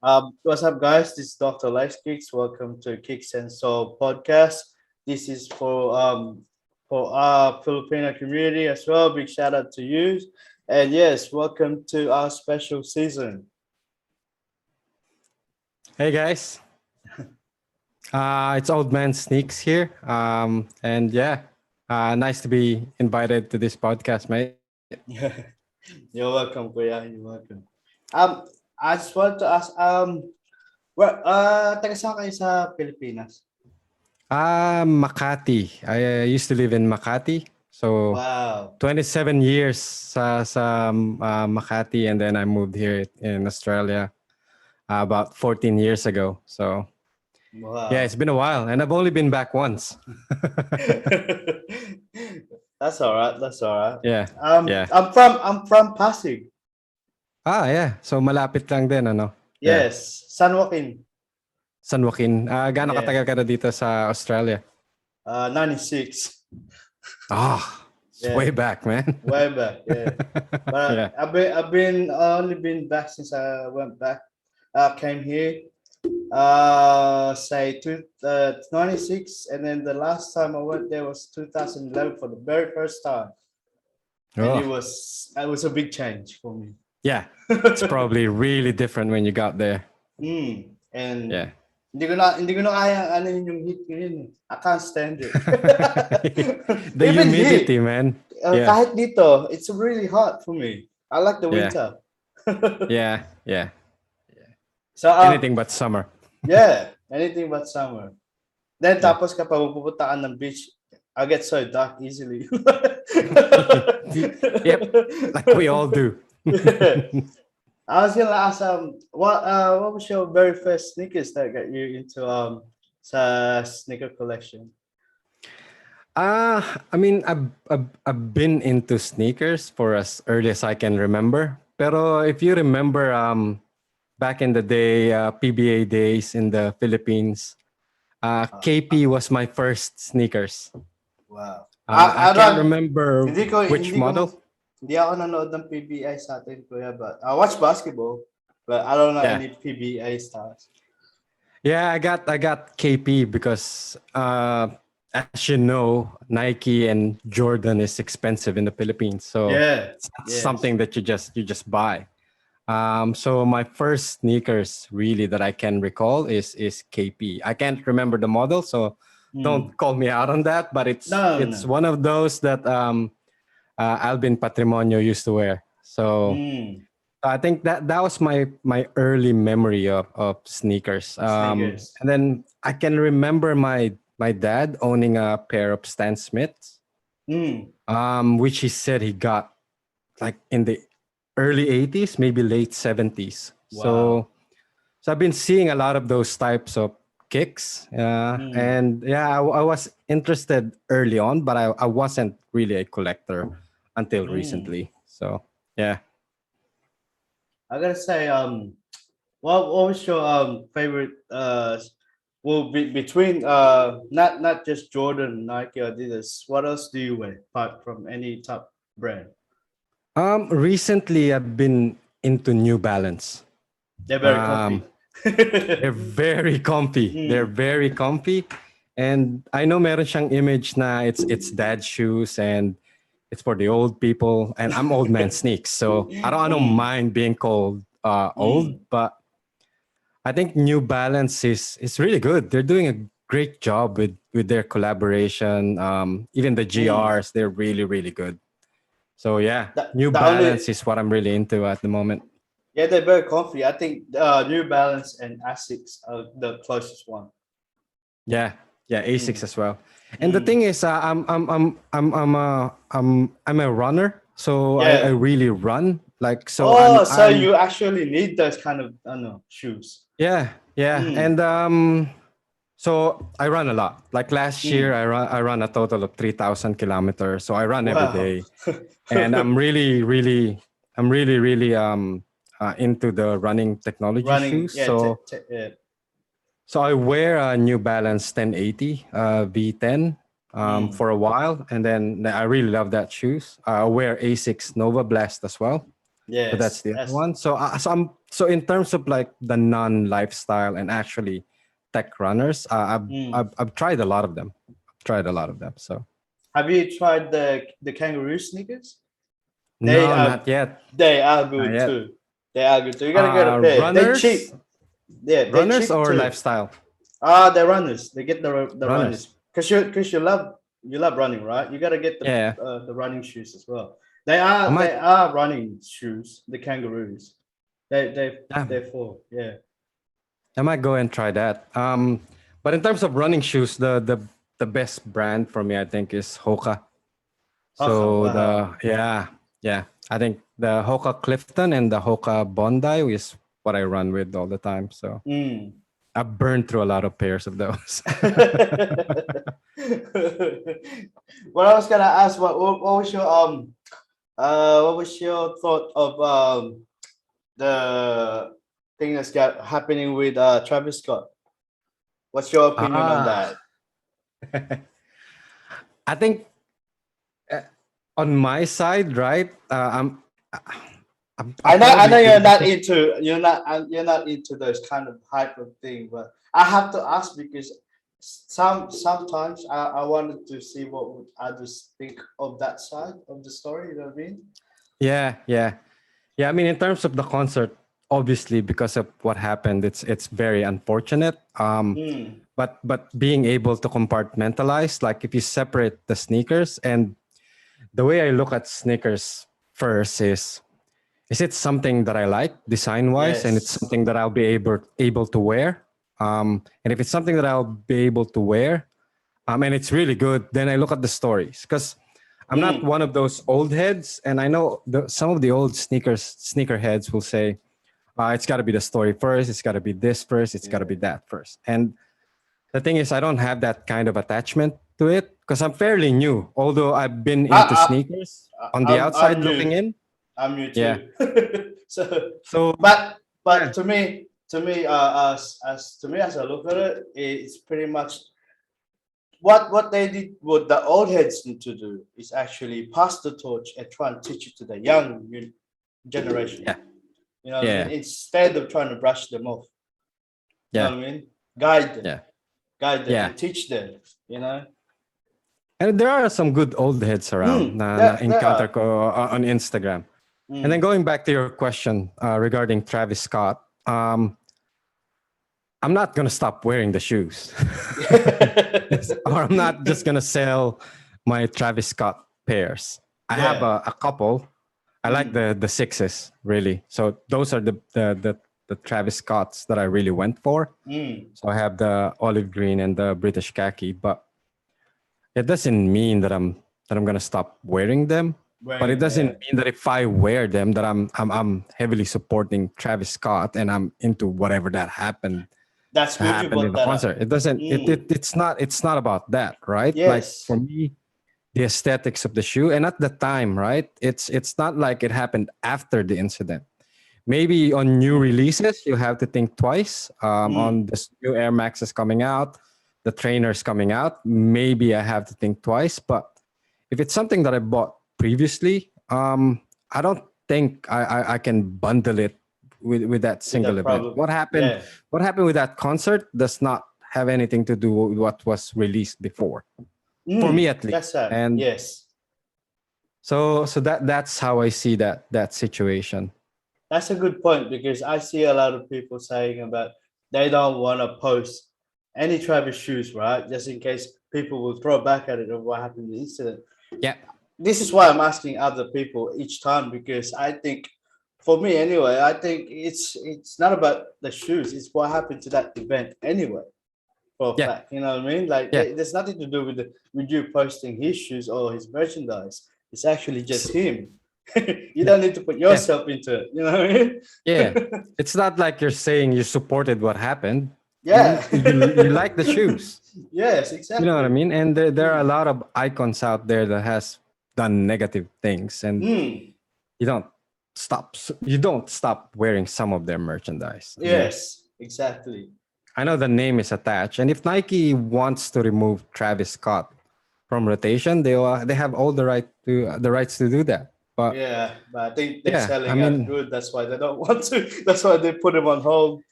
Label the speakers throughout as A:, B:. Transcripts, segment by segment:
A: What's up, guys? This is Dr. Lacekickz. Welcome to Kickz and Soul podcast. This is for our Filipino community as well. Big shout out to you, and yes, welcome to our special season.
B: Hey guys, it's Old Man Sneaks here, and yeah, nice to be invited to this podcast, mate.
A: You're welcome, Kuya. You're welcome. Um, I just want to ask, taga saan kayo sa Pilipinas?
B: Makati. I used to live in Makati, so
A: Wow,
B: 27 years sa Makati, and then I moved here in Australia about 14 years ago. So yeah,
A: wow.
B: it's been a while, and I've only been back once.
A: That's all right. That's all right.
B: Yeah, yeah.
A: I'm from Pasig.
B: Yeah. So malapit lang din, ano? Yeah.
A: Yes, San Joaquin.
B: San Joaquin. Gaano
A: Yeah,
B: katagal ka na dito sa Australia?
A: 96.
B: It's
A: Yeah,
B: way back, man.
A: way back. Yeah, but
B: Yeah.
A: I've been only been back since I went back. Came here. Say 96, and then the last time I went there was 2011 for the very first time, and it
B: Oh,
A: was a big change for me.
B: yeah. It's probably really different when you got there.
A: And
B: Yeah.
A: hindi ko na kaya ano yun yung heat ngayon. I can't stand it.
B: The
A: Even heat,
B: humidity, man. Yeah.
A: kahit dito, it's really hot for me. I like the
B: Yeah.
A: winter.
B: Yeah. Yeah.
A: So
B: Anything but summer.
A: yeah, anything but summer. Then
B: Yeah.
A: tapos kapag pupunta ka ng beach, I get so dark easily.
B: Yep. Like we all do.
A: I was gonna ask what was your very first sneakers that got you into sa sneaker collection?
B: I mean, I've been into sneakers for as early as I can remember. Pero if you remember, back in the day, PBA days in the Philippines, KP was my first sneakers.
A: Wow.
B: I
A: I
B: can't
A: don't
B: remember
A: hindi ko
B: which
A: hindi ko
B: model.
A: hindi ako nanood ng PBA sa atin kuya, but I watch basketball, but I don't know
B: Yeah.
A: any PBA stars.
B: Yeah, I got KP because as you know, Nike and Jordan is expensive in the Philippines. So
A: Yeah.
B: it's not
A: Yes.
B: something that you just buy. So my first sneakers really that I can recall is KP. I can't remember the model, so don't call me out on that. But it's
A: No,
B: it's
A: no.
B: one of those that Alvin Patrimonio used to wear. So
A: Mm.
B: I think that was my early memory of sneakers.
A: Sneakers.
B: And then I can remember my dad owning a pair of Stan Smiths,
A: Mm.
B: which he said he got like in the early 80s, maybe late 70s.
A: Wow.
B: So I've been seeing a lot of those types of kicks.
A: Mm.
B: And yeah, I was interested early on, but I wasn't really a collector until
A: Mm.
B: recently. So yeah.
A: I gotta say, what was your favorite well between not just Jordan, Nike, or Adidas, what else do you wear apart from any top brand?
B: Recently I've been into New Balance.
A: They're very
B: Um,
A: comfy.
B: they're very comfy. They're
A: Mm.
B: very comfy. And I know meron siyang image na it's dad shoes and it's for the old people. And I'm old man sneaks. So I don't
A: Mm.
B: mind being called old,
A: Mm.
B: but I think New Balance is really good. They're doing a great job with their collaboration. Even the
A: Mm.
B: GRs, they're really, really good. So yeah,
A: The,
B: New
A: the only
B: Balance is what I'm really into at the moment.
A: yeah, they're very comfy. I think New Balance and Asics are the closest one.
B: Yeah, yeah, Asics
A: Mm.
B: as well. And the
A: Mm.
B: thing is, I'm a runner, so I
A: Yeah.
B: really run. Like so,
A: Oh, so
B: I'm
A: you actually need those kind of I don't know shoes.
B: yeah, yeah,
A: Mm.
B: and so I run a lot. Like last year,
A: Mm.
B: I run a total of 3,000 kilometers. So I run every
A: Wow.
B: day, and I'm really into the running technology
A: Running,
B: shoes.
A: yeah, yeah.
B: So I wear a New Balance 1080 V10
A: Mm.
B: for a while, and then I really love that shoes. I wear Asics Nova Blast as well. So that's
A: Yes,
B: the other
A: that's
B: one. So in terms of like the non-lifestyle and actually tech runners, I've tried a lot of them. Tried a lot of them. So
A: have you tried the kangaroo sneakers? They
B: no,
A: are
B: not yet.
A: they are
B: Not
A: good
B: yet.
A: too. They are good too. You gotta get a pair. They
B: Runners,
A: cheap. Yeah, they
B: runners
A: cheap
B: or
A: too.
B: lifestyle
A: Ah, the runners. They get the
B: runners.
A: runners. Cause you love running, right? You gotta get
B: Yeah,
A: the running shoes as well.
B: I might.
A: They are running shoes. The kangaroos.
B: Yeah,
A: they're for yeah.
B: I might go and try that. But in terms of running shoes, the best brand for me, I think, is Hoka.
A: Haha,
B: So
A: wow.
B: the yeah, I think the Hoka Clifton and the Hoka Bondi is what I run with all the time. So
A: Mm.
B: I burned through a lot of pairs of those.
A: What I was gonna ask, what was your thought of the thing that's got happening with Travis Scott? What's your opinion on
B: ah,
A: that?
B: I think uh, on my side, right? I'm
A: I know
B: probably able to.
A: you're not into those kind of hype of thing, but I have to ask because sometimes I wanted to see what would others think of that side of the story. You know what I mean?
B: Yeah, yeah, yeah. I mean, in terms of the concert, obviously because of what happened, it's very unfortunate.
A: Mm,
B: But being able to compartmentalize, like if you separate the sneakers, and the way I look at sneakers first is it something that I like design wise, and it's
A: yes.
B: something that I'll be able to wear. And if it's something that I'll be able to wear, and it's really good, then I look at the stories because I'm not
A: Mm,
B: one of those old heads, and I know some of the old sneaker heads will say, it's got to be the story first, it's got to be this first, it's got to
A: yeah.
B: be that first. And the thing is, I don't have that kind of attachment to it because I'm fairly new. Although I've been into
A: I,
B: sneakers on the outside
A: I'm
B: looking
A: new.
B: in.
A: I'm new
B: Yeah.
A: too. So,
B: So
A: but
B: yeah,
A: to me as I look at it, it's pretty much what they did. What the old heads need to do is actually pass the torch and try and teach it to the young generation.
B: yeah,
A: You know what I mean?
B: yeah,
A: Instead of trying to brush them off. You know
B: yeah,
A: what I mean? Guide them,
B: yeah,
A: and
B: yeah.
A: teach them. You know?
B: And there are some good old heads around na
A: There
B: encounter
A: are.
B: ko on Instagram. And then
A: Mm.
B: going back to your question regarding Travis Scott, I'm not gonna stop wearing the shoes, or I'm not just gonna sell my Travis Scott pairs. I have
A: Yeah.
B: a couple. I like
A: Mm.
B: the sixes really. So those are the Travis Scotts that I really went for.
A: Mm.
B: So I have the olive green and the British khaki, but it doesn't mean that I'm gonna stop wearing them. But it
A: Wearing
B: doesn't
A: yeah.
B: mean that if I wear them that I'm heavily supporting Travis Scott and I'm into whatever that
A: That's good you
B: happened in
A: brought
B: the
A: that up.
B: concert. It doesn't
A: Mm.
B: it's not about that, right? Like for
A: Yes.
B: me, the aesthetics of the shoe and at the time, right? It's not like it happened after the incident. Maybe on new releases, you have to think twice. On
A: Mm.
B: this new Air Maxes coming out, the trainers coming out, maybe I have to think twice. But if it's something that I bought previously, I don't think I can bundle it with that
A: With
B: single
A: that
B: event.
A: problem. Yeah.
B: What happened with that concert does not have anything to do with what was released before, for me
A: Mm.
B: at least.
A: That's that.
B: And
A: Yes.
B: so that's how I see that situation.
A: That's a good point because I see a lot of people saying about they don't want to post any Travis shoes, right? Just in case people will throw back at it of what happened in the incident.
B: Yeah,
A: This is why I'm asking other people each time because I think, for me anyway, I think it's not about the shoes. It's what happened to that event anyway. For a
B: yeah,
A: fact, you know what I mean? Like
B: yeah.
A: there's nothing to do with with you posting his shoes or his merchandise. It's actually just
B: S-
A: him. You
B: Yeah,
A: don't need to put
B: yeah,
A: yourself into it. You know what I mean?
B: yeah. It's not like you're saying you supported what happened.
A: Yeah.
B: You like the shoes.
A: Yes,
B: You know what I
A: exactly.
B: mean? And there are a
A: Mm.
B: lot of icons out there that has done negative things, and
A: Mm.
B: you don't you don't stop wearing some of their merchandise. I mean,
A: Yes, exactly.
B: I know the name is attached, and if Nike wants to remove Travis Scott from rotation, they have all the rights to do that. But
A: but I think they're
B: yeah, I
A: selling out
B: mean,
A: good. That's why they don't want to. That's why they put him on hold.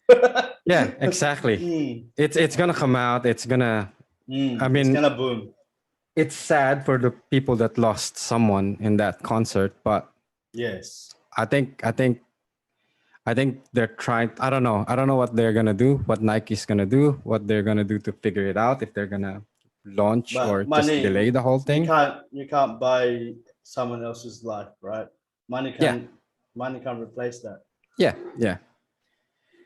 B: yeah, exactly.
A: Mm,
B: It's gonna come out. It's gonna. I
A: it's
B: mean,
A: gonna boom.
B: it's sad for the people that lost someone in that concert, but
A: Yes.
B: I think I think I think they're trying. I don't know. I don't know what they're gonna do. What Nike's gonna do. What they're gonna do to figure it out. If they're gonna launch or
A: But
B: just delay
A: money,
B: the whole thing.
A: you can't buy someone else's life, right? Money
B: Yeah,
A: can money can't replace that.
B: yeah, yeah.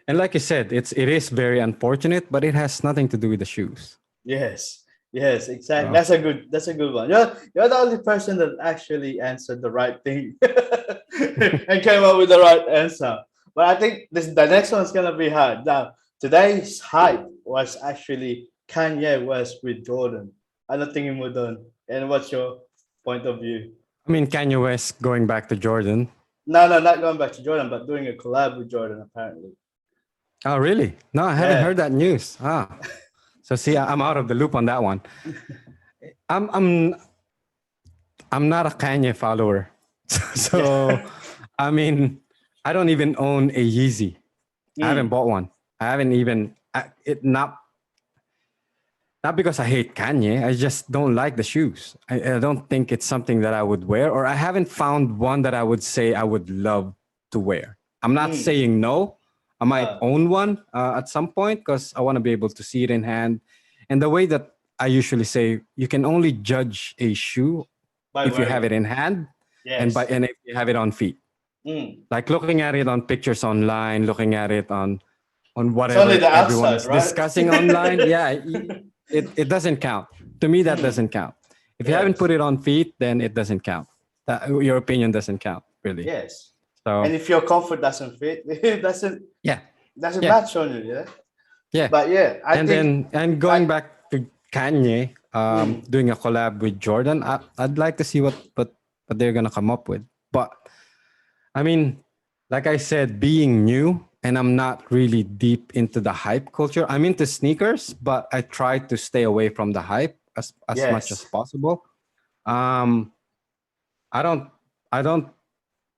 B: And like you said, it is very unfortunate, but it has nothing to do with the shoes.
A: Yes, yes, exactly.
B: So
A: That's a good one. You're the only person that actually answered the right thing and came up with the right answer. But I think the next one's gonna be hard. Now, today's hype was actually Kanye West with Jordan. I don't think we're done. And what's your point of view?
B: I mean, Kanye West going back to Jordan.
A: No, no, not going back to Jordan, but doing a collab with Jordan apparently.
B: Oh, really? No, I haven't
A: Yeah.
B: heard that news. Ah, so see, I'm out of the loop on that one. I'm I'm I'm not a Kanye follower, so I mean, I don't even own a Yeezy. I haven't
A: Mm,
B: bought one. I haven't even it not because I hate Kanye. I just don't like the shoes. I don't think it's something that I would wear, or I haven't found one that I would say I would love to wear. I'm not
A: mm.
B: saying no. I might
A: Uh,
B: own one at some point because I want to be able to see it in hand. And the way that I usually say, you can only judge a shoe
A: by
B: if you have it
A: wearing.
B: in hand
A: Yes.
B: and if you have it on feet.
A: Mm.
B: Like looking at it on pictures online, looking at it on
A: It's only
B: whatever
A: the
B: everyone
A: outside,
B: is
A: right?
B: discussing online. Yeah, it doesn't count. To me, that
A: Mm.
B: doesn't count. If you haven't put
A: Yes.
B: it on feet, then it doesn't count. Your opinion doesn't count, really.
A: Yes.
B: So
A: And if your comfort doesn't fit, it
B: yeah,
A: doesn't
B: yeah,
A: match on you, yeah.
B: yeah.
A: But yeah, I
B: And
A: think
B: then and going
A: I
B: back to Kanye,
A: mm,
B: doing a collab with Jordan, I'd like to see what they're gonna come up with. But I mean, like I said, being new and I'm not really deep into the hype culture. I'm into sneakers, but I try to stay away from the hype as much as
A: yes.
B: possible. Um, I don't, I don't.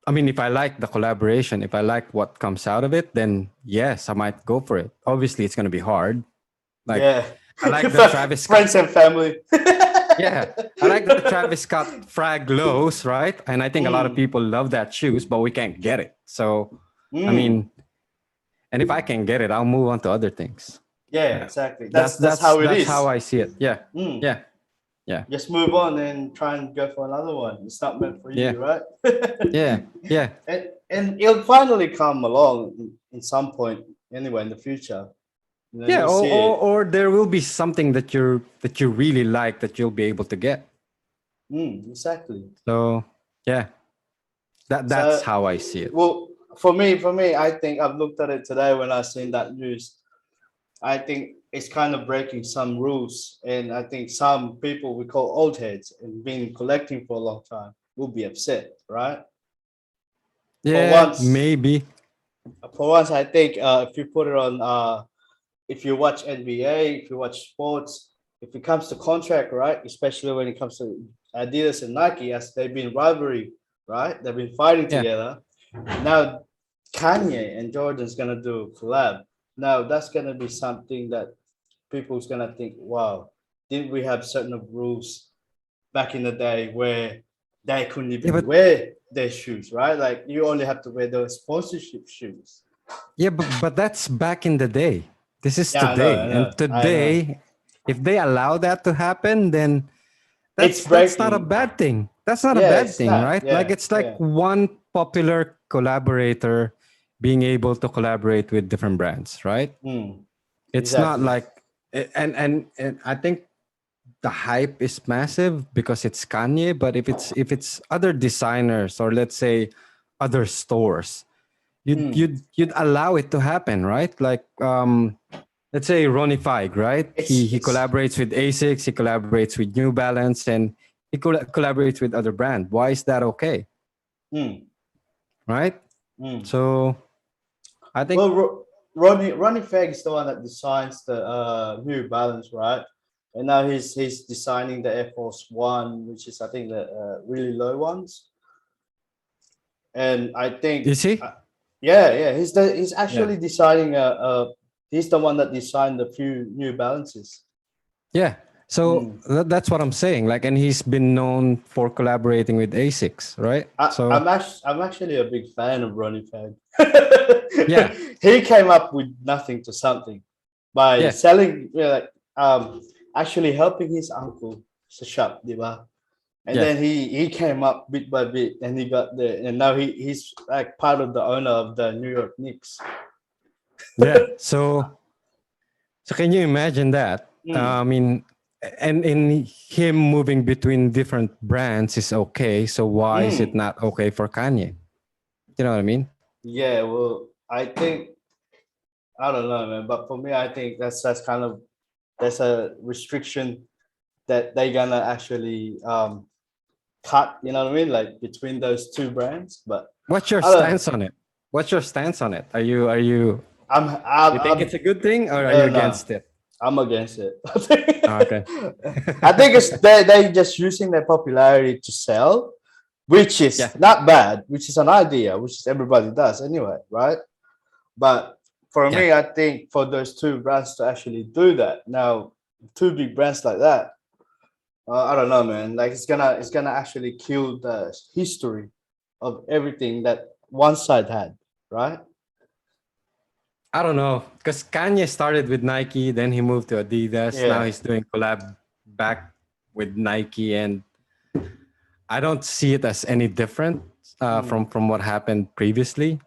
B: I mean, if I like the collaboration, if I like what comes out of it, then yes, I might go for it. Obviously, it's gonna be hard. Like,
A: Yeah.
B: I like the Travis Scott.
A: Friends and family.
B: Yeah, I like the Travis Scott Frag Lows, right? And I think a lot of
A: Mm,
B: people love that shoes, but we can't get it. So, I
A: mm.
B: mean, and if I can get it, I'll move on to other things.
A: Yeah,
B: Yeah.
A: exactly.
B: That's
A: That's
B: that's
A: how it
B: that's how
A: is.
B: I see it. Yeah,
A: Mm.
B: yeah, yeah,
A: Just move on and try and go for another one. It's not meant for
B: yeah,
A: you, right?
B: yeah, yeah,
A: And it'll finally come along in some point anyway in the future. You know,
B: yeah.
A: you'll
B: Or,
A: see
B: or
A: it.
B: or there will be something that you really like that you'll be able to get.
A: Exactly.
B: So yeah, that's
A: So,
B: how I see it.
A: well, for me, I think I've looked at it today when I seen that news. I think it's kind of breaking some rules, and I think some people we call old heads and been collecting for a long time will be upset, right? For
B: Yeah,
A: once,
B: maybe.
A: I think if you put it on, if you watch NBA, if you watch sports, if it comes to contract, right, especially when it comes to Adidas and Nike, as they've been rivalry, right, they've been fighting
B: Yeah,
A: together. Now Kanye and Jordan's gonna do a collab. Now that's gonna be something that people's gonna think, wow, didn't we have certain rules back in the day where they couldn't
B: yeah,
A: even
B: but
A: wear their shoes, right? Like you only have to wear the sponsorship shoes.
B: yeah, but that's back in the day. This is
A: Yeah,
B: today, and
A: I know.
B: today, if they allow that to happen, then
A: It's
B: that's not a
A: breaking.
B: bad thing. That's not a
A: Yeah,
B: bad
A: it's
B: thing,
A: not.
B: right? Like
A: Yeah,
B: it's like
A: yeah,
B: one popular collaborator being able to collaborate with different brands, right?
A: mm,
B: It's not
A: exactly.
B: like and I think the hype is massive because it's Kanye, but if it's other designers or let's say other stores,
A: Mm.
B: you'd allow it to happen, right? Like let's say Ronnie Feig, right? He
A: It's
B: collaborates with Asics, he collaborates with New Balance, and he collaborates with other brand. Why is that okay,
A: mm,
B: right?
A: mm.
B: So I think
A: Well, Ronnie Feg is the one that designs the New Balance, right? And now he's designing the Air Force One, which is I think the really low ones. and I think,
B: Is he?
A: yeah, he's
B: Yeah.
A: actually designing he's the one that designed a few New Balances.
B: Yeah. So
A: Mm.
B: that's what I'm saying. Like, and he's been known for collaborating with ASICS, right? So
A: I'm actually a big fan of Ronnie Fag.
B: yeah,
A: He came up with nothing to something by
B: yeah,
A: selling, like actually helping his uncle to shop, diba? And
B: yeah,
A: then he came up bit by bit, and he got there, and now he's like part of the owner of the New York Knicks.
B: yeah. So can you imagine that?
A: Mm,
B: I mean, and in him moving between different brands is okay. So why is it
A: mm.
B: not okay for Kanye? You know what I mean?
A: Yeah, well, I think I don't know, man, but for me, I think that's kind of that's a restriction that they're gonna actually cut. You know what I mean? Like between those two brands, but
B: What's your
A: I don't.
B: stance on it? What's your stance on it? Are you
A: I'm
B: you think it's a good thing or are you
A: no,
B: against it?
A: I'm against it.
B: Oh, okay.
A: I think it's they just using their popularity to sell, which
B: Yeah.
A: is not bad, which is an idea, which is everybody does anyway, right? But for
B: Yeah.
A: me, I think for those two brands to actually do that now, two big brands like that, I don't know, man. Like it's gonna actually kill the history of everything that one side had, right?
B: I don't know. Because Kanye started with Nike, then he moved to Adidas. Now
A: Yeah.
B: he's doing collab back with Nike, and I don't see it as any different
A: Mm,
B: from what happened previously,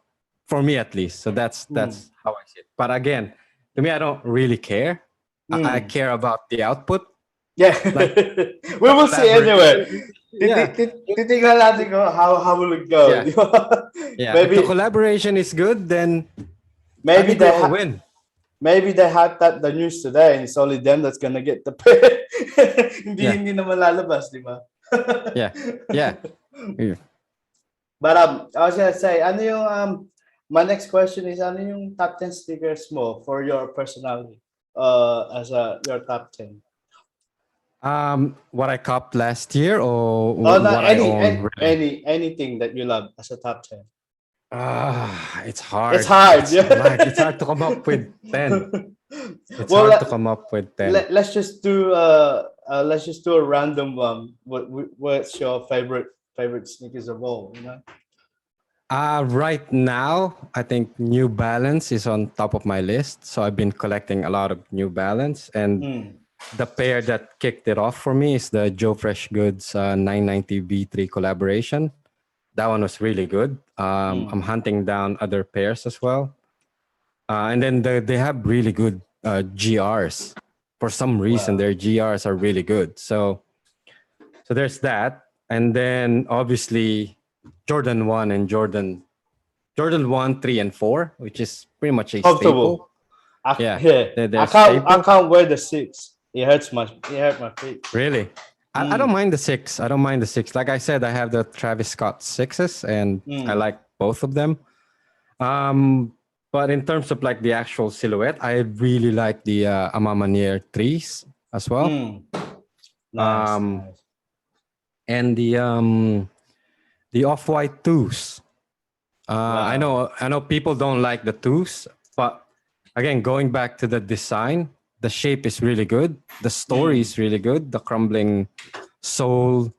B: for me at least. So
A: mm,
B: that's how I see it. But again, to me, I don't really care. I
A: mm.
B: care about the output,
A: Yeah.
B: like
A: We
B: the
A: will see anyway.
B: collaboration. Yeah,
A: Titignan natin kung how will it go.
B: yeah,
A: Di ba?
B: yeah. If the
A: maybe
B: collaboration is good, then I
A: maybe
B: think we all win.
A: maybe they had that the news today, and it's only them that's gonna get the pay.
B: Yeah,
A: Hindi naman lalabas, di ba?
B: yeah, yeah. Yeah.
A: But I was gonna say, ano yung my next question is ano yung top 10 stickers mo for your personality? As a your top 10.
B: What I copped last year or
A: Oh, no,
B: what I own, really?
A: anything that you love as a top 10.
B: It's
A: It's
B: hard.
A: hard,
B: It's
A: yeah.
B: like it's hard to come up with 10. It's
A: Well,
B: hard to come up with 10.
A: let's just do a random one. What's your favorite sneakers of all? You know.
B: Right now, I think New Balance is on top of my list. So I've been collecting a lot of New Balance, and
A: Mm,
B: the pair that kicked it off for me is the Joe Fresh Goods 990 V3 collaboration. That one was really good. I'm
A: mm,
B: hunting down other pairs as well. And then they have really good GRs. For some reason,
A: wow.
B: their GRs are really good. So there's that. And then obviously Jordan 1 and Jordan 1, 3, and 4, which is pretty much a
A: Comfortable.
B: staple. Yeah,
A: Yeah.
B: they're
A: I
B: staple.
A: can't wear the six. It hurt my feet.
B: Really. I don't
A: Mm,
B: mind the 6. I don't mind the 6. Like I said, I have the Travis Scott 6s and I
A: mm,
B: like both of them. Um, but in terms of like the actual silhouette, I really like the Amamanier 3s as well.
A: mm. Nice,
B: Um,
A: nice.
B: and the off-white 2s.
A: Wow.
B: I know people don't like the 2s, but again, going back to the design, the shape is really good. The story
A: Mm,
B: is really good. The crumbling sole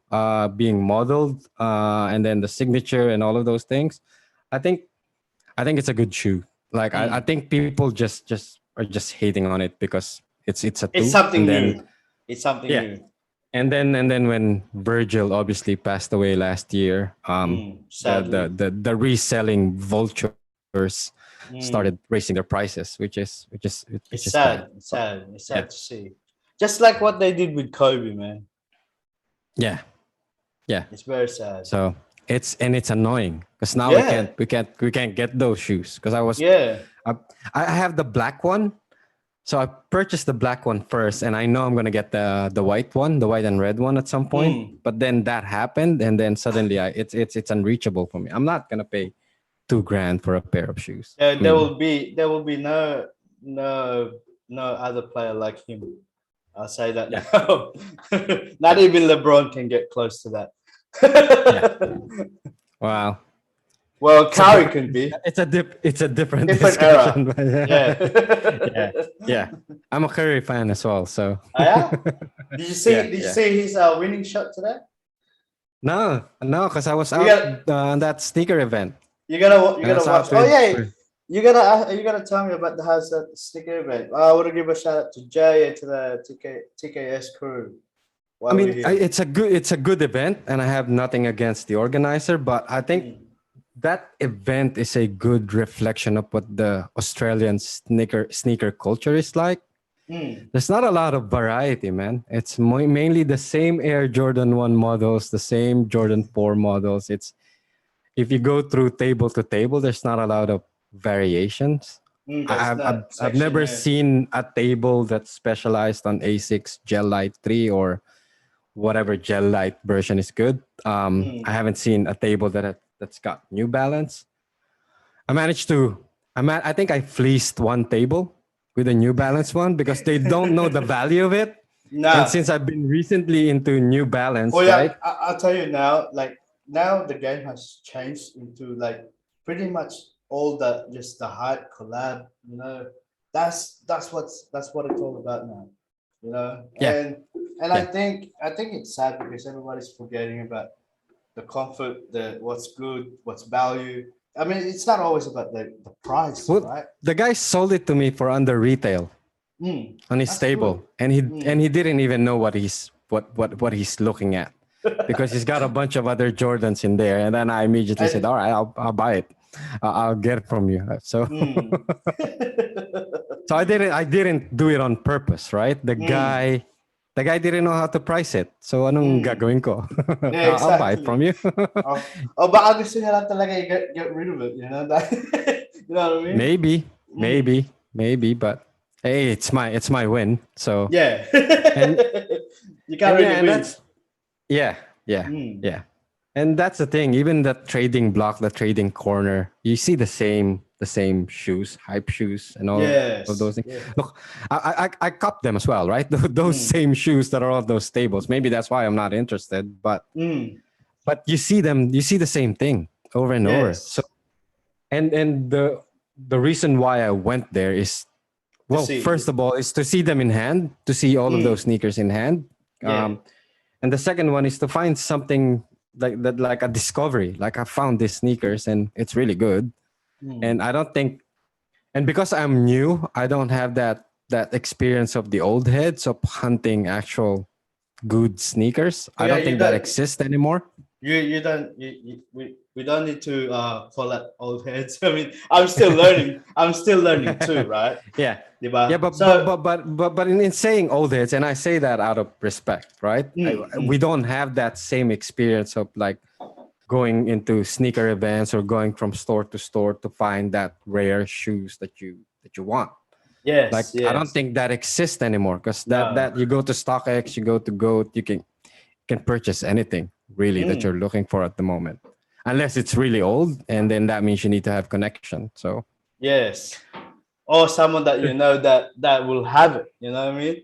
B: being modeled, and then the signature and all of those things. I think I think it's a good shoe. Like I
A: mm.
B: think people just are just hating on it because it's a
A: It's
B: two, and
A: something
B: then
A: new. It's something
B: yeah,
A: new.
B: and then when Virgil obviously passed away last year,
A: Sadly.
B: the reselling vultures started
A: Mm.
B: raising their prices, which is
A: It's
B: bad.
A: sad. It's
B: But
A: sad. It's
B: yeah,
A: sad to see. Just like what they did with Kobe, man.
B: yeah, yeah.
A: It's very sad.
B: So it's annoying because now
A: Yeah.
B: we can't get those shoes because
A: Yeah.
B: I, I have the black one. So I purchased the black one first, and I know I'm gonna get the white one, the white and red one at some point.
A: Mm.
B: But then that happened, and then suddenly it's unreachable for me. I'm not gonna pay 2 grand for a pair of shoes. I mean,
A: There will be no no other player like him. I'll say that
B: yeah,
A: now. Not
B: yeah,
A: even LeBron can get close to that.
B: yeah. Wow.
A: Well,
B: It's a
A: curry
B: different
A: can be
B: it's a different
A: different era.
B: discussion. But
A: Yeah.
B: yeah, yeah. I'm a Curry fan as well, so
A: Oh, yeah. Did you see?
B: yeah,
A: Did you
B: yeah.
A: see his winning shot today?
B: No, no, because I was
A: You
B: out
A: got.
B: on that sneaker event,
A: You
B: and I
A: gotta
B: was
A: watch.
B: out
A: Oh
B: with.
A: yeah. You gotta tell me about the house that sticker event. I want to give a shout out to Jay and to the TKS crew
B: I
A: while we're
B: mean,
A: here.
B: it's a good event, and I have nothing against the organizer, but I think
A: Mm,
B: that event is a good reflection of what the Australian sneaker culture is like.
A: mm.
B: There's not a lot of variety, man. It's mainly the same Air Jordan 1 models, the same Jordan 4 models. It's if you go through table to table, there's not a lot of variations.
A: That's that
B: I've
A: section.
B: never
A: Yeah.
B: seen a table that's specialized on A6 Gel Light 3 or whatever Gel Light version is good. I
A: Mm.
B: haven't seen a table that's got New Balance. I managed to. I think I fleeced one table with a New Balance one because they don't know the value of it. And
A: Nah.
B: since I've been recently into New
A: Oh
B: Balance,
A: yeah,
B: right?
A: I'll tell you now. Like now, the game has changed into like pretty much all the just the hype collab. That's what it's all about now.
B: Yeah,
A: And
B: yeah.
A: I think it's sad because everybody's forgetting about the comfort, the what's good, what's value. I mean, it's not always about the price,
B: Well,
A: right?
B: the guy sold it to me for under retail on his
A: That's good.
B: table, and he
A: Mm.
B: didn't even know what he's looking at because he's got a bunch of other Jordans in there. And then I immediately said,
A: And
B: "All right, I'll buy it. I'll get it from you." So
A: mm.
B: so I didn't do it on purpose, right?
A: Mm.
B: The guy didn't know how to price it. So anong
A: Mm.
B: gagawin ko?
A: Yeah,
B: I'll buy it
A: exactly.
B: from you.
A: Baka gusto niya lang talaga get rid of it, you know what I mean?
B: Maybe,
A: Mm.
B: but hey, it's my win. So
A: Yeah.
B: and
A: You can't
B: and
A: really
B: yeah, and
A: win.
B: that's yeah, yeah,
A: Mm.
B: yeah. And that's the thing. Even the trading block, the trading corner, you see the same shoes, hype shoes, and all of those
A: Yes.
B: things.
A: Yeah.
B: Look, I cop them as well, right? Those
A: Mm.
B: same shoes that are on those tables. Maybe that's why I'm not interested.
A: Mm.
B: But you see them, you see the same thing over and over. So
A: Yes.
B: and the reason why I went there is
A: To
B: well,
A: see.
B: first of all, is to see them in hand, to see all of those
A: Mm.
B: sneakers in hand.
A: Yeah.
B: And the second one is to find something like that, like a discovery. Like I found these sneakers and it's really good.
A: Mm.
B: And I don't think, and because I'm new, I don't have that experience of the old heads of hunting actual good sneakers.
A: Oh
B: I
A: yeah,
B: don't think that exists anymore.
A: you don't we don't need to call it old heads. I mean, I'm still learning. I'm still learning too, right?
B: Yeah. Yeah,
A: Diba?
B: but
A: So
B: in saying old heads, and I say that out of respect, right? We
A: mm.
B: don't have that same experience of like going into sneaker events or going from store to store to find that rare shoes that you want. Like
A: Yes,
B: I don't
A: yes.
B: think that exists anymore because
A: No.
B: that you go to StockX, you go to Goat, you can purchase anything really that you're
A: Mm.
B: looking for at the moment, unless it's really old, and then that means you need to have connection. So
A: Yes. Or someone that you know that will have it. You know what I mean?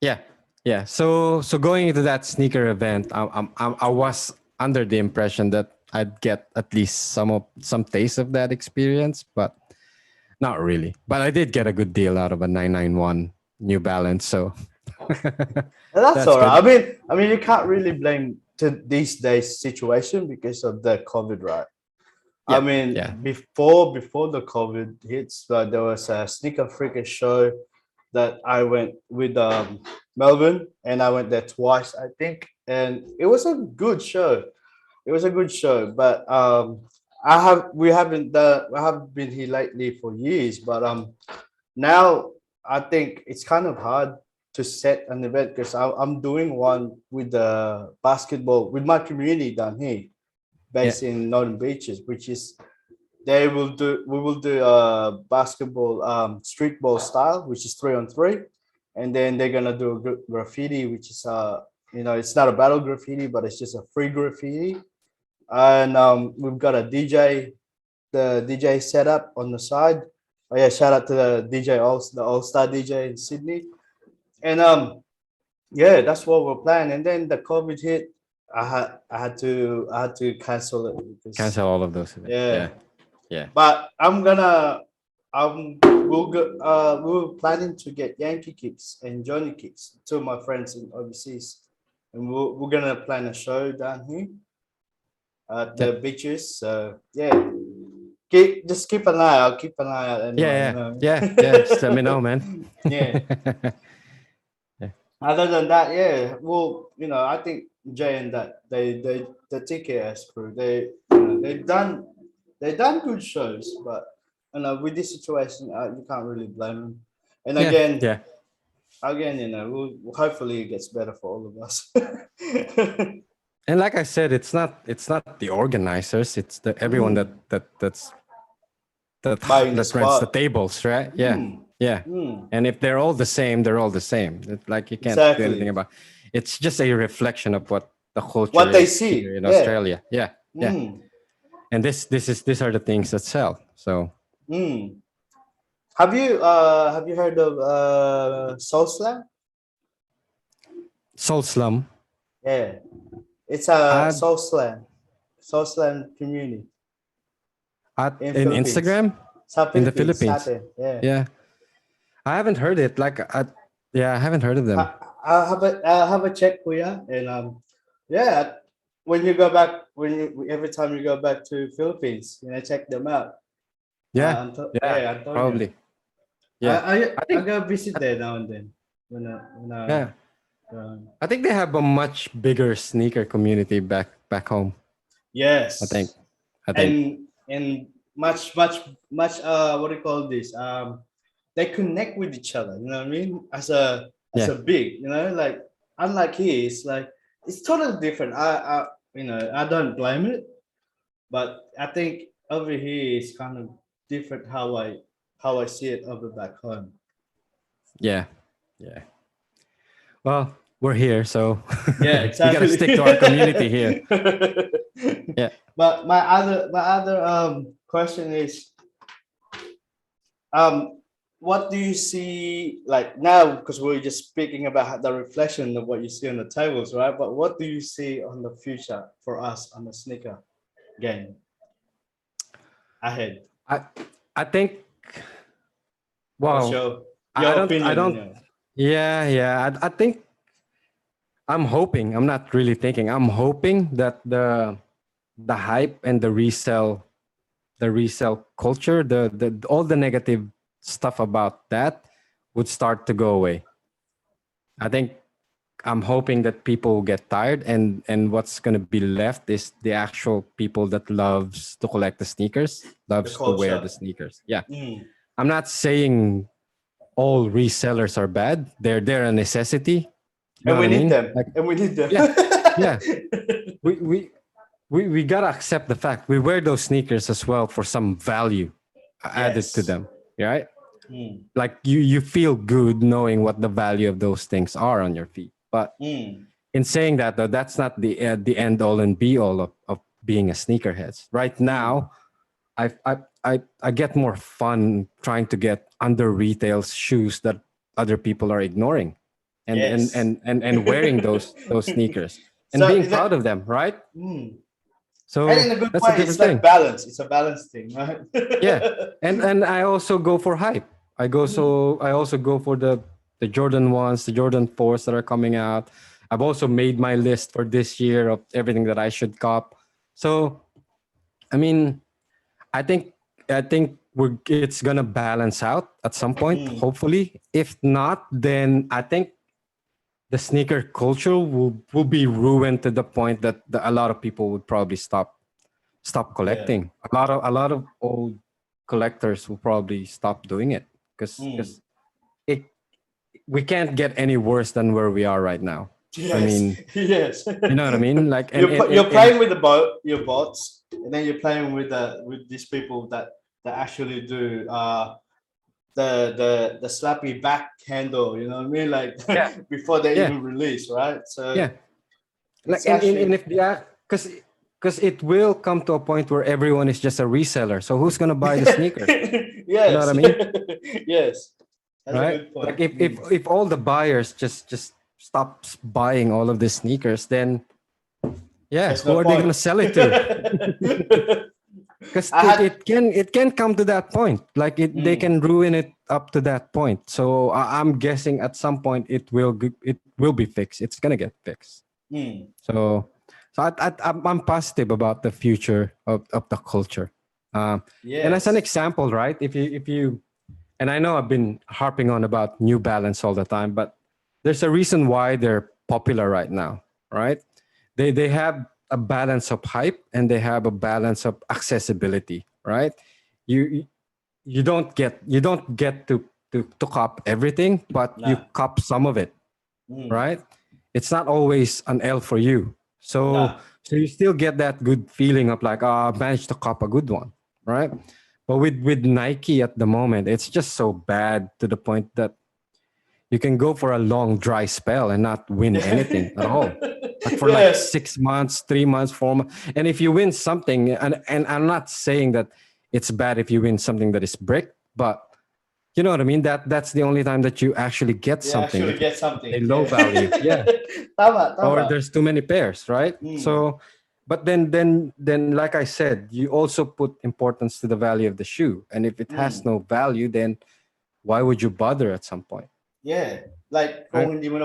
B: yeah, yeah. So going into that sneaker event, I was under the impression that I'd get at least some taste of that experience, but not really. But I did get a good deal out of a 991 New Balance, so
A: And that's
B: that's
A: all right.
B: good.
A: I mean, you can't really blame to these days situation because of the COVID, right? I
B: Yeah,
A: mean,
B: yeah,
A: before the COVID hits, there was a sneaker freaking show that I went with Melvin, and I went there twice, I think, and it was a good show. It was a good show, but I haven't been here lately for years, but now I think it's kind of hard to set an event because I'm doing one with the basketball with my community down here,
B: yeah.
A: based in Northern Beaches, which is we will do basketball street ball style, which is 3-on-3, and then they're gonna do a graffiti, which is it's not a battle graffiti, but it's just a free graffiti, and we've got a DJ, the DJ setup on the side. Oh yeah, shout out to the DJ the All Star DJ in Sydney, and yeah, that's what we're planning. And then the COVID hit. I had to cancel it because
B: Cancel all of those events.
A: yeah.
B: Yeah. Yeah.
A: But we're planning to get Yankee Kicks and Johnny Kicks, two of my friends in overseas, and we're gonna plan a show down here at
B: Yeah.
A: the beaches. So yeah, just keep an eye. I'll keep an eye out
B: Yeah.
A: anyway. You
B: Yeah.
A: know.
B: Yeah. Yeah. Just let me know, man.
A: Yeah.
B: Yeah.
A: Other than that, yeah. Well, I think Jay and that they the TKS crew they've done good shows, but with this situation, you can't really blame them. And
B: Yeah.
A: again,
B: Yeah.
A: hopefully it gets better for all of us.
B: And like I said, it's not the organizers. It's the everyone
A: Mm, buying the
B: that rents the
A: spot.
B: tables, right? Yeah.
A: Mm,
B: Yeah.
A: mm,
B: And if they're all the same, they're all the same. Like you can't do anything
A: exactly.
B: about. It's just a reflection of what the culture
A: What they
B: is here
A: see,
B: in
A: yeah.
B: Australia. Yeah. Yeah.
A: Mm,
B: And these are the things that sell. So
A: mm. Have you heard of Soul Slam?
B: Soul Slum
A: Yeah, it's a
B: ad
A: Soul Slam community in
B: in
A: Philippines.
B: Instagram
A: Sa
B: in the
A: Philippines, sa
B: Philippines.
A: atin. Yeah.
B: Yeah. I haven't heard it. Yeah, I haven't heard of them.
A: I'll have a check, kuya, and yeah. When you go back, every time you go back to Philippines, check them out.
B: Yeah. Yeah.
A: Yeah, Antonio.
B: Probably.
A: I
B: Yeah.
A: I
B: I
A: I
B: think
A: go visit there now and then. When
B: yeah.
A: uh,
B: I think they have a much bigger sneaker community back home. I think.
A: yes,
B: I think.
A: and much what do you call this? They connect with each other. You know what I mean? As a
B: Yeah.
A: big, like unlike here, it's like it's totally different. I don't blame it, but I think over here it's kind of different how I see it over back home.
B: Yeah. Yeah. Well, we're here, so
A: Yeah,
B: we gotta
A: exactly.
B: stick to our community here. Yeah.
A: But my other question is um what do you see like now, because we're just speaking about the reflection of what you see on the tables, right? But what do you see on the future for us on the sneaker game ahead?
B: I I think.
A: What's
B: Wow.
A: your
B: I
A: opinion?
B: don't. Yeah. Yeah. I think I'm hoping. I'm not really thinking. I'm hoping that the hype and the resell culture, the all the negative stuff about that would start to go away. I think I'm hoping that people get tired, and what's going to be left is the actual people that loves to collect the sneakers,
A: The
B: loves to wear
A: culture.
B: the sneakers. Yeah.
A: Mm,
B: I'm not saying all resellers are bad. They're a necessity. You know
A: and
B: what
A: we
B: I
A: need
B: mean?
A: them.
B: Like
A: And we need them.
B: yeah, yeah. We we we gotta accept the fact we wear those sneakers as well for some value added to
A: Yes.
B: them, right?
A: Mm,
B: Like you feel good knowing what the value of those things are on your feet. But
A: mm,
B: in saying that, though, that's not the end all and be all of being a sneakerhead. Right
A: mm.
B: now, I get more fun trying to get under retail shoes that other people are ignoring,
A: Yes.
B: and wearing those sneakers and
A: So
B: being
A: is
B: proud
A: that
B: of them, right?
A: mm. And in
B: So
A: a good
B: that's a
A: way, it's
B: different
A: like
B: thing.
A: balance. It's a balance thing, right?
B: Yeah, and I also go for hype.
A: Mm,
B: I also go for the Jordan ones, the Jordan fours that are coming out. I've also made my list for this year of everything that I should cop. So I mean, I think it's gonna balance out at some point,
A: mm.
B: hopefully. If not, then I think the sneaker culture will be ruined to the point that a lot of people would probably stop
A: Yeah.
B: collecting. A lot of old collectors will probably stop doing it
A: Mm.
B: because it we can't get any worse than where we are right now. I
A: Yes.
B: mean,
A: Yes.
B: you know what I mean? Like
A: You're playing with your bots, and then you're playing with these people that actually do the slappy back handle. You know what I mean? Like
B: yeah,
A: before they
B: yeah,
A: even release, right? So
B: yeah. Like
A: it's actually
B: and if the because it will come to a point where everyone is just a reseller. So who's gonna buy the sneakers? You know what
A: yes,
B: I mean?
A: yes. That's a
B: Right?
A: good point.
B: Like if all the buyers just stops buying all of the sneakers, then Yeah,
A: There's
B: who
A: no
B: are they going
A: point.
B: to sell it to? Because
A: I had
B: it can come to that point. Like they
A: mm,
B: can ruin it up to that point. So I'm guessing at some point it will be fixed. It's gonna get fixed.
A: mm,
B: So I'm positive about the future of the culture. And as an
A: yes.
B: example, right? If you and I know I've been harping on about New Balance all the time, but there's a reason why they're popular right now, right? They have a balance of hype and they have a balance of accessibility, right? You you don't get to cop everything, but you
A: Nah.
B: cop some of it,
A: Mm,
B: right? It's not always an L for you.
A: nah.
B: So you still get that good feeling of like, oh, I managed to cop a good one, right? But with Nike at the moment, it's just so bad to the point that you can go for a long dry spell and not win anything at all. Like for like
A: Yes.
B: 6 months, 3 months, 4 months. And if you win something, and I'm not saying that it's bad if you win something that is brick, but you know what I mean? That's the only time that you actually get
A: You
B: something.
A: actually
B: If
A: get
B: it's a
A: something.
B: low
A: Yeah.
B: value. Yeah.
A: Tama,
B: Or
A: tama.
B: there's too many pairs, right?
A: Mm,
B: So but then like I said, you also put importance to the value of the shoe. And if it has
A: mm.
B: no value, then why would you bother at some point?
A: Yeah. Like
B: Right?
A: kung hindi mo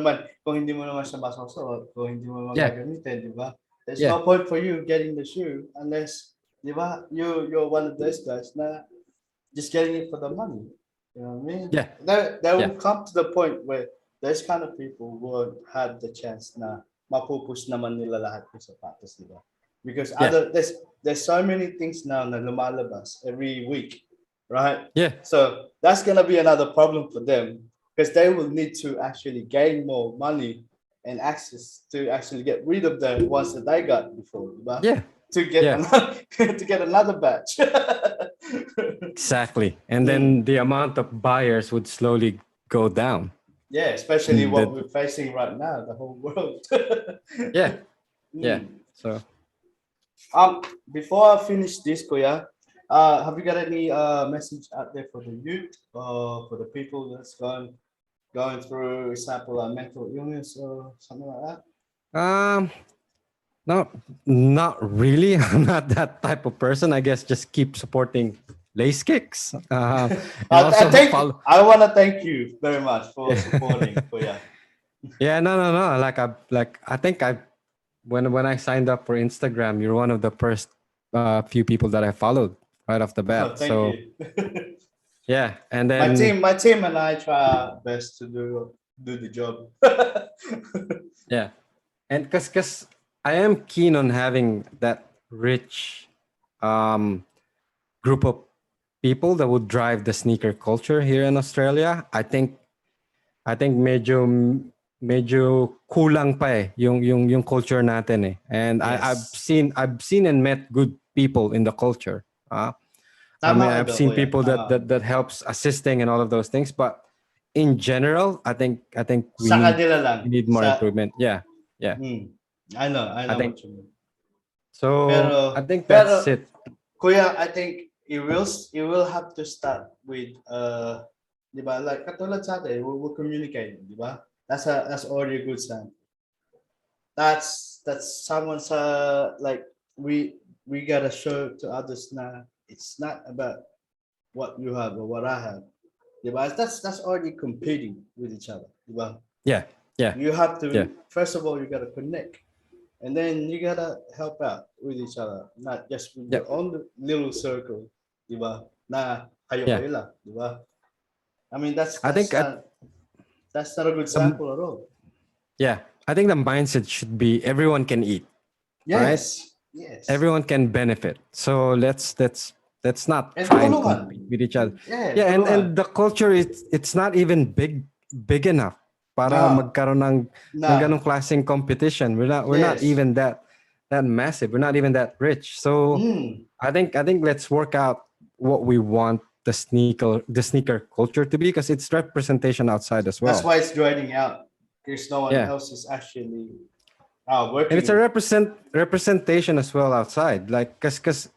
A: naman siya masosot, kung hindi mo naman
B: Yeah.
A: gagamitin, di ba? There's
B: Yeah.
A: no point for you getting the shoe unless, di ba, you're one of those guys na just getting it for the money. You know what I mean?
B: Yeah.
A: There
B: Yeah.
A: will come to the point where there's kind of people who won't have the chance na mapupush naman nila lahat ng sapatos, di ba? Because
B: Yeah.
A: there's so many things now na lumalabas every week, right?
B: Yeah.
A: So that's gonna be another problem for them because they will need to actually gain more money and access to actually get rid of the ones that they got before, di ba?
B: Yeah.
A: To get
B: Yeah.
A: another to get another batch.
B: Exactly. And
A: Mm.
B: then the amount of buyers would slowly go down.
A: Yeah, especially
B: And
A: what
B: that
A: we're facing right now, the whole world.
B: yeah. Yeah.
A: Mm.
B: So
A: Before I finish this, Koya, have you got any message out there for the youth or for the people that's going through, example, mental illness or something like that?
B: um no, not really. I'm not that type of person. I guess just keep supporting Lacekickz. And
A: I
B: also
A: think
B: follow.
A: I want to thank you very much for supporting
B: Yeah.
A: Koya.
B: Yeah, no. Like I think I when I signed up for Instagram, you're one of the first few people that I followed right off the
A: Oh,
B: bat.
A: thank
B: So
A: you.
B: yeah, and then
A: My team and I try our best to do the job.
B: yeah, and cause I am keen on having that rich um, group of people that would drive the sneaker culture here in Australia. I think medyo kulang pa eh yung culture natin eh. And
A: Yes.
B: I've seen and met good people in the culture. I
A: Tama
B: mean
A: ka
B: I've
A: daw,
B: seen
A: kuya.
B: people
A: Tama ka.
B: that helps assisting and all of those things, but in general, I think
A: Sa kanila lang.
B: we need more
A: Sa,
B: improvement. Yeah. Yeah.
A: mm, I
B: I
A: know
B: think
A: what you mean.
B: so I
A: Pero,
B: think that's
A: pero,
B: it.
A: kuya, I think it will have to start with, di ba, like, katulad sa atin, we're communicating, di ba? That's already a good sign. That's someone's, like, we gotta show to others na it's not about what you have or what I have. Diba? That's already competing with each other. Diba?
B: Yeah. Yeah.
A: You have
B: Yeah.
A: to first of all you gotta connect, and then you gotta help out with each other, not just with
B: Yeah.
A: your own little circle. Diba? Na kayo
B: Yeah.
A: kayo lang. Diba? I mean
B: I think
A: that's not a good
B: the
A: sample at all.
B: yeah, I think the mindset should be everyone can eat, right?
A: Yes. Yes.
B: Everyone can benefit. So let's not
A: And
B: try and compete
A: tulungan.
B: with each other.
A: Yeah,
B: Yeah,
A: tulungan.
B: and the culture it's not even big enough para
A: No.
B: magkaroon ng
A: No.
B: ganong klaseng competition. We're not
A: Yes.
B: even that massive. We're not even that rich. So
A: Mm.
B: I think let's work out what we want the sneaker culture to be, because it's representation outside as
A: That's
B: well.
A: why it's draining out because no one
B: Yeah.
A: else is actually
B: And it's a
A: working.
B: representation as well outside, like because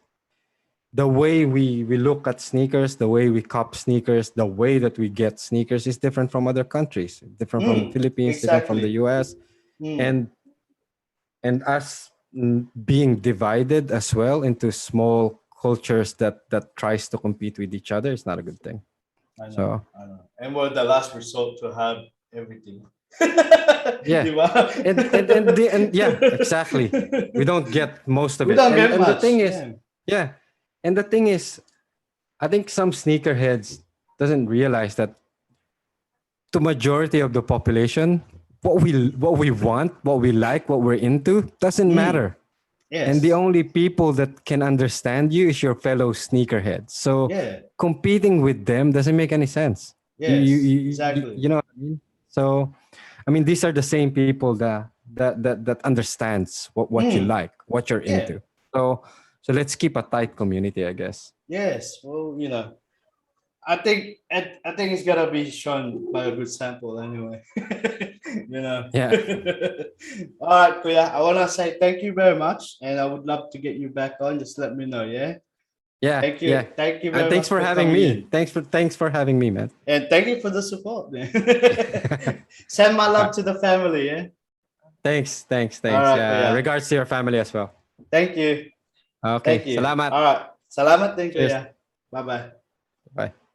B: the way we look at sneakers, the way we cop sneakers, the way that we get sneakers is different from other countries, different from the
A: Mm,
B: Philippines, different from the
A: exactly.
B: US.
A: Mm,
B: And as being divided as well into small cultures that tries to compete with each other is not a good thing.
A: I know,
B: So
A: I know. And we're the last resort to have everything.
B: yeah,
A: Di ba?
B: and yeah, exactly. We don't get most of
A: We
B: it,
A: don't get
B: and the
A: much.
B: thing is,
A: Yeah.
B: yeah, and the thing is, I think some sneakerheads doesn't realize that the majority of the population, what we want, what we like, what we're into, doesn't
A: Mm,
B: matter. And the
A: yes.
B: only people that can understand you is your fellow sneakerheads. So
A: Yeah.
B: competing with them doesn't make any sense.
A: Yes. Exactly.
B: You know what I mean? So I mean, these are the same people that understands what you
A: Mm,
B: like, what you're
A: yeah.
B: into. So let's keep a tight community, I guess.
A: Yes. Well, I think it's gotta be shown by a good sample anyway. you know.
B: Yeah,
A: All right, Kuya. I wanna say thank you very much, and I would love to get you back on. Just let me know, yeah.
B: yeah,
A: Thank
B: yeah.
A: you. Thank you very
B: Thanks
A: much
B: for
A: for
B: having
A: coming
B: me.
A: in,
B: Thanks for having me, man.
A: and thank you for the support. Man. Send my
B: Uh,
A: love to the family, yeah. All
B: thanks.
A: right,
B: Yeah,
A: Kuya.
B: regards to your family as well.
A: Thank you.
B: Okay,
A: Thank you.
B: salamat.
A: All right. Salamat din,
B: Cheers.
A: Kuya. Bye bye.
B: Bye.